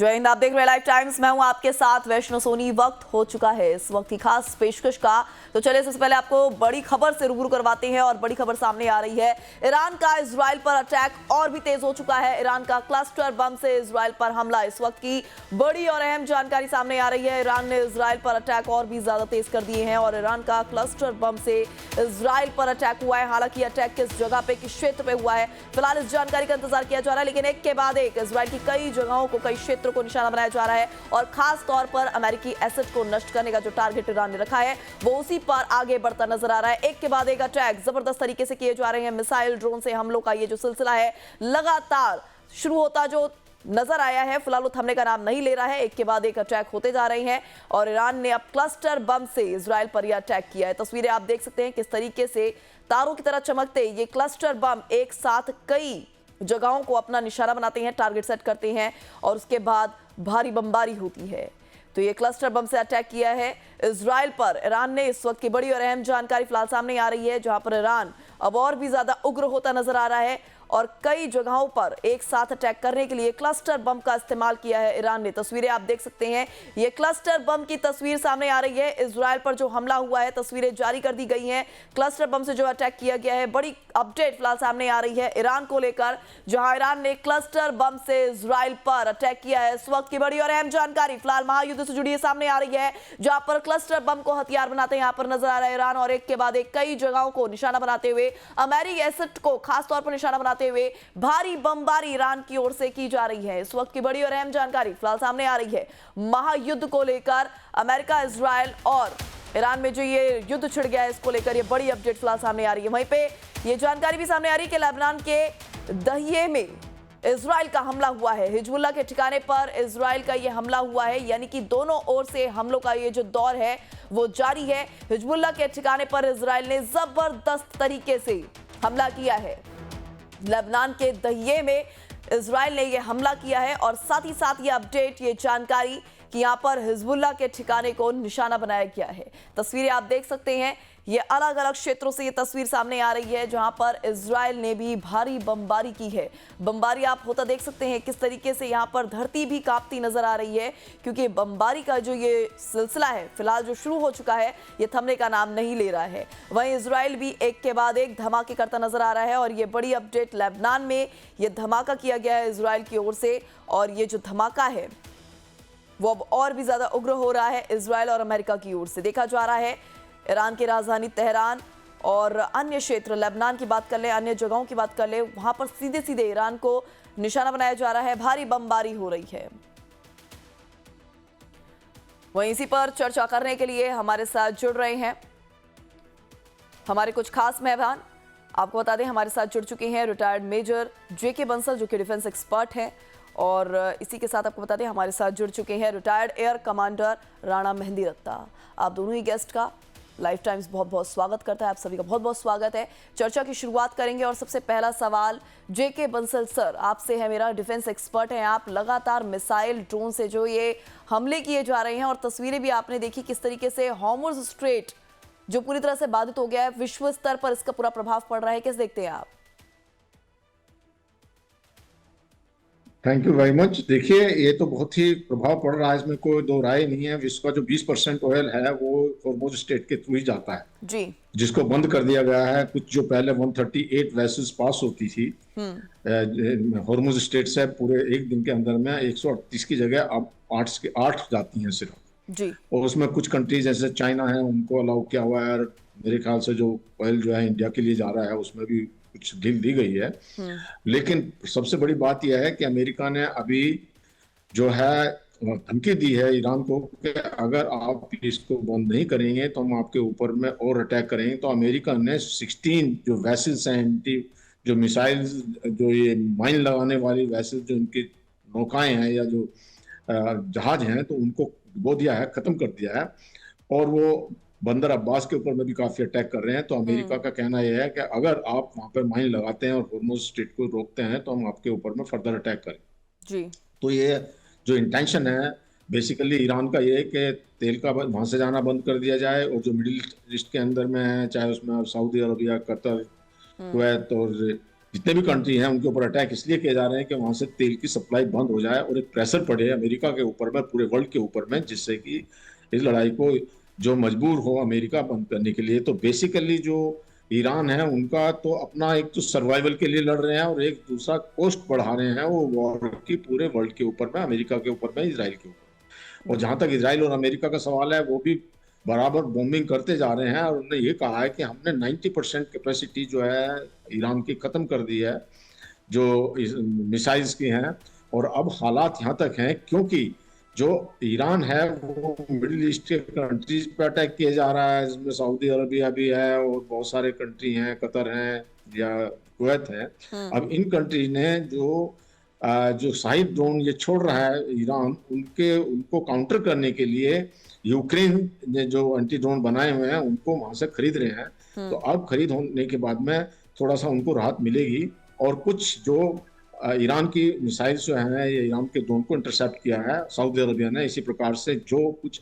जय हिंद, आप देख रहे हैं लाइव टाइम्स। मैं हूं आपके साथ वैष्णो सोनी। वक्त हो चुका है इस वक्त की खास पेशकश का। तो चलिए सबसे पहले आपको बड़ी खबर से रूबरू करवाते हैं और बड़ी खबर सामने आ रही है। ईरान का इजराइल पर अटैक और भी तेज हो चुका है। ईरान का क्लस्टर बम से इजराइल पर हमला, इस वक्त की बड़ी और अहम जानकारी सामने आ रही है। ईरान ने इजराइल पर अटैक और भी ज्यादा तेज कर दिए हैं और ईरान का क्लस्टर बम से इजराइल पर अटैक हुआ है। हालांकि अटैक किस जगह पे, किस क्षेत्र पे हुआ है, फिलहाल इस जानकारी का इंतजार किया जा रहा है। लेकिन एक के बाद एक इजराइल की कई जगहों को, कई क्षेत्रों को निशाना बनाया जा रहा है और खास तौर पर अमेरिकी एसेट को नष्ट करने का जो टारगेट ईरान ने रखा है वो उसी पर आगे बढ़ता नजर आ रहा है। एक के बाद एक अटैक जबरदस्त तरीके से किए जा रहे हैं। मिसाइल, ड्रोन से हमलों का ये जो सिलसिला है लगातार शुरू होता जो नजर आया है, फिलहाल वो थमने का नाम नहीं ले रहा है। एक के बाद एक अटैक होते जा रहे हैं और ईरान ने अब क्लस्टर बम से इजराइल पर यह अटैक किया है। तस्वीरें आप देख सकते हैं किस तरीके से तारों की तरह चमकते ये क्लस्टर बम एक साथ कई जगहों को अपना निशाना बनाते हैं, टारगेट सेट करते हैं और उसके बाद भारी बमबारी होती है। तो ये क्लस्टर बम से अटैक किया है इजराइल पर ईरान ने। इस वक्त की बड़ी और अहम जानकारी फिलहाल सामने आ रही है, जहां पर ईरान अब और भी ज्यादा उग्र होता नजर आ रहा है और कई जगहों पर एक साथ अटैक करने के लिए क्लस्टर बम का इस्तेमाल किया है ईरान ने। तस्वीरें आप देख सकते हैं, ये क्लस्टर बम की तस्वीर सामने आ रही है। इजराइल पर जो हमला हुआ है, तस्वीरें जारी कर दी गई हैं। क्लस्टर बम से जो अटैक किया गया है, बड़ी अपडेट फिलहाल सामने आ रही है ईरान को लेकर, जहां ईरान ने क्लस्टर बम से इजराइल पर अटैक किया है। इस वक्त की बड़ी और अहम जानकारी फिलहाल महायुद्ध से जुड़ी सामने आ रही है, जहां पर क्लस्टर बम को हथियार बनाते यहाँ पर नजर आ रहा है ईरान और एक के बाद एक कई जगहों को निशाना बनाते हुए, अमेरिकी एसेट को खासतौर पर निशाना बनाते हुए भारी बमबारी ईरान की ओर से की जा रही है। इस वक्त की बड़ी और अहम जानकारी फिलहाल सामने आ रही है महायुद्ध को लेकर। अमेरिका, इजराइल और ईरान में जो ये युद्ध छिड़ गया है, इसको लेकर ये बड़ी अपडेट फिलहाल सामने आ रही है। वहीं पे ये जानकारी भी सामने आ रही है कि लेबनान के दहिये में इजराइल का हमला हुआ है। हिजबुल्लाह के ठिकाने पर इजराइल का ये हमला हुआ है, यानी कि दोनों ओर से हमलों का ये जो दौर है वो जारी है। हिजबुल्लाह के ठिकाने पर इजराइल ने जबरदस्त तरीके से हमला किया है। लेबनान के दहिये में इजराइल ने यह हमला किया है और साथ ही साथ ये अपडेट, ये जानकारी कि यहां पर हिजबुल्लाह के ठिकाने को निशाना बनाया गया है। तस्वीरें आप देख सकते हैं, ये अलग अलग क्षेत्रों से ये तस्वीर सामने आ रही है, जहां पर इजराइल ने भी भारी बमबारी की है। बमबारी आप होता देख सकते हैं किस तरीके से यहां पर धरती भी कांपती नजर आ रही है, क्योंकि बमबारी का जो ये सिलसिला है फिलहाल जो शुरू हो चुका है, ये थमने का नाम नहीं ले रहा है। वहीं इजराइल भी एक के बाद एक धमाके करता नजर आ रहा है और ये बड़ी अपडेट, लेबनान में ये धमाका किया गया है इजराइल की ओर से और ये जो धमाका है वो अब और भी ज्यादा उग्र हो रहा है इजराइल और अमेरिका की ओर से। देखा जा रहा है ईरान की राजधानी तेहरान और अन्य क्षेत्र, लेबनान की बात कर ले, अन्य जगहों की बात कर ले, वहां पर सीधे सीधे ईरान को निशाना बनाया जा रहा है, भारी बमबारी हो रही है। वहीं इसी पर चर्चा करने के लिए हमारे साथ जुड़ रहे हैं हमारे कुछ खास मेहमान। आपको बता दें हमारे साथ जुड़ चुके हैं रिटायर्ड मेजर जेके बंसल, जो कि डिफेंस एक्सपर्ट हैं, और इसी के साथ आपको बता दें हमारे साथ जुड़ चुके हैं retired air commander Rana Mehndi Ratta. आप दोनों ही गेस्ट का लाइफ टाइम्स बहुत बहुत स्वागत करता है। आप सभी का बहुत बहुत स्वागत है। चर्चा की शुरुआत करेंगे और सबसे पहला सवाल जेके बंसल सर आपसे है मेरा। डिफेंस एक्सपर्ट हैं आप, लगातार मिसाइल, ड्रोन से जो ये हमले किए जा रहे हैं और तस्वीरें भी आपने देखी किस तरीके से हॉर्मुज़ स्ट्रेट जो पूरी तरह से बाधित हो गया है, विश्व स्तर पर इसका पूरा प्रभाव पड़ रहा है, कैसे देखते हैं आप? Thank you very much. देखिए, ये तो बहुत ही प्रभाव पड़ रहा है, इसमें कोई दो राय नहीं है। विश्व का जो 20% ऑयल है वो हॉर्मुज़ स्ट्रेट के थ्रू ही जाता है जी, जिसको बंद कर दिया गया है। कुछ जो पहले 138 वेसल्स पास होती थी हॉर्मुज़ स्ट्रेट से, पूरे एक दिन के अंदर में 138 की जगह अब 8 जाती हैं सिर्फ जी। और उसमें कुछ कंट्रीज जैसे चाइना है उनको अलाउ किया हुआ है। और मेरे ख्याल से जो ऑयल जो है इंडिया के लिए जा रहा है उसमें भी कुछ ढील दी गई है। लेकिन सबसे बड़ी बात यह है कि अमेरिका ने अभी जो है धमकी दी है ईरान को कि अगर आप इसको बंद नहीं करेंगे तो हम आपके ऊपर में और अटैक करेंगे। तो अमेरिका ने 16 जो वेसल्स हैं, जो मिसाइल्स, जो ये माइन लगाने वाली वेसल्स, जो इनकी नौकाएं हैं या जो जहाज हैं, तो उनको वो दिया है, खत्म कर दिया है। और वो बंदर अब्बास के ऊपर में भी काफी अटैक कर रहे हैं। तो अमेरिका का कहना यह है कि अगर आप वहां पर माइन लगाते हैं और हॉर्मुज़ स्ट्रेट को रोकते हैं तो हम आपके ऊपर में फर्दर अटैक करें जी। तो ये जो इंटेंशन है बेसिकली ईरान का ये है कि तेल का वहां से जाना बंद कर दिया जाए और जो मिडिल ईस्ट के अंदर में है, चाहे उसमें सऊदी अरबिया, कतर, कुवैत और जितने भी कंट्री हैं उनके ऊपर अटैक इसलिए किए जा रहे हैं कि वहां से तेल की सप्लाई बंद हो जाए और एक प्रेशर पड़े अमेरिका के ऊपर में, पूरे वर्ल्ड के ऊपर में, जिससे कि इस लड़ाई को जो मजबूर हो अमेरिका बंद करने के लिए। तो बेसिकली जो ईरान है उनका तो अपना एक तो सर्वाइवल के लिए लड़ रहे हैं और एक दूसरा कॉस्ट बढ़ा रहे हैं वो वॉर की पूरे वर्ल्ड के ऊपर में, अमेरिका के ऊपर में, इसराइल के ऊपर। और जहां तक इसराइल और अमेरिका का सवाल है, वो भी बराबर बॉम्बिंग करते जा रहे हैं और उन्होंने ये कहा है कि हमने 90% कैपेसिटी जो है ईरान की खत्म कर दी है, जो मिसाइल्स की हैं। और अब हालात यहाँ तक हैं क्योंकि जो ईरान है वो मिडिल ईस्ट के कंट्रीज पे अटैक किया जा रहा है, जिसमें सऊदी अरबिया भी है और बहुत सारे कंट्री हैं, कतर हैं या कुवैत है। अब इन कंट्री ने जो साइड ड्रोन ये छोड़ रहा है ईरान, उनको काउंटर करने के लिए यूक्रेन ने जो एंटी ड्रोन बनाए हुए हैं उनको वहां से खरीद रहे हैं। तो अब खरीद होने के बाद में थोड़ा सा उनको राहत मिलेगी। और कुछ जो ईरान की मिसाइल्स जो है या ईरान के ड्रोन को इंटरसेप्ट किया है सऊदी अरबिया ने, इसी प्रकार से जो कुछ